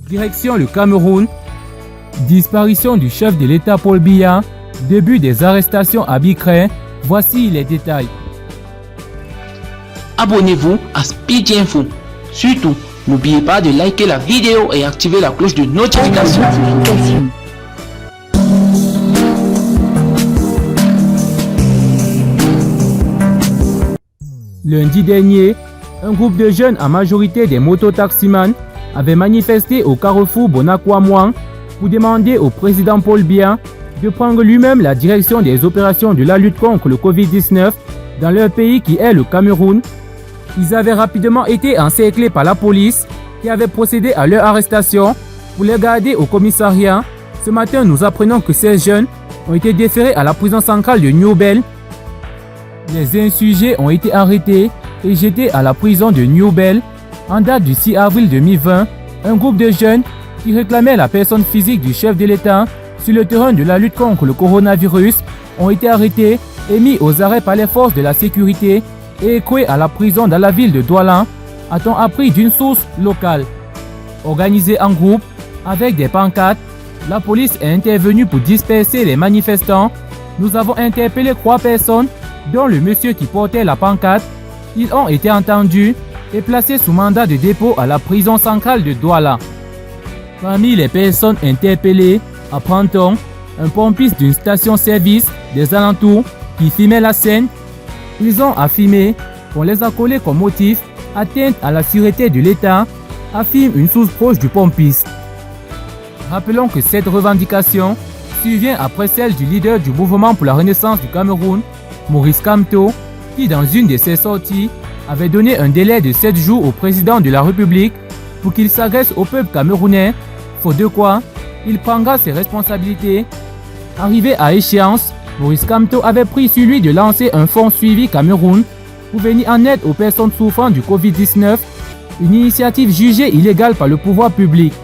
Direction le Cameroun. Disparition du chef de l'État Paul Biya. Début des arrestations à Bicré. Voici les détails. Abonnez-vous à Speedy Info. Surtout, n'oubliez pas de liker la vidéo et activer la cloche de notification. Lundi dernier, un groupe de jeunes à majorité des mototaximans avait manifesté au carrefour Bonakwa-Mouang pour demander au président Paul Biya de prendre lui-même la direction des opérations de la lutte contre le Covid-19 dans leur pays qui est le Cameroun. Ils avaient rapidement été encerclés par la police qui avait procédé à leur arrestation pour les garder au commissariat. Ce matin, nous apprenons que ces jeunes ont été déférés à la prison centrale de Newbel. Les insurgés ont été arrêtés et jetés à la prison de Newbel. En date du 6 avril 2020, un groupe de jeunes qui réclamaient la personne physique du chef de l'État sur le terrain de la lutte contre le coronavirus ont été arrêtés et mis aux arrêts par les forces de la sécurité et écroués à la prison dans la ville de Douala, a-t-on appris d'une source locale. Organisés en groupe, avec des pancartes, la police est intervenue pour disperser les manifestants. Nous avons interpellé 3 personnes, dont le monsieur qui portait la pancarte. Ils ont été entendus et placés sous mandat de dépôt à la prison centrale de Douala. Parmi les personnes interpellées, apprend-on un pompiste d'une station-service des alentours qui filmait la scène. Ils ont affirmé qu'on les a collés comme motif atteinte à la sûreté de l'État, affirme une source proche du pompiste. Rappelons que cette revendication survient après celle du leader du mouvement pour la renaissance du Cameroun, Maurice Kamto, qui dans une de ses sorties avait donné un délai de 7 jours au président de la République pour qu'il s'adresse au peuple camerounais, faute de quoi il prendra ses responsabilités. Arrivé à échéance, Maurice Kamto avait pris sur lui de lancer un fonds suivi Cameroun pour venir en aide aux personnes souffrant du Covid-19, une initiative jugée illégale par le pouvoir public.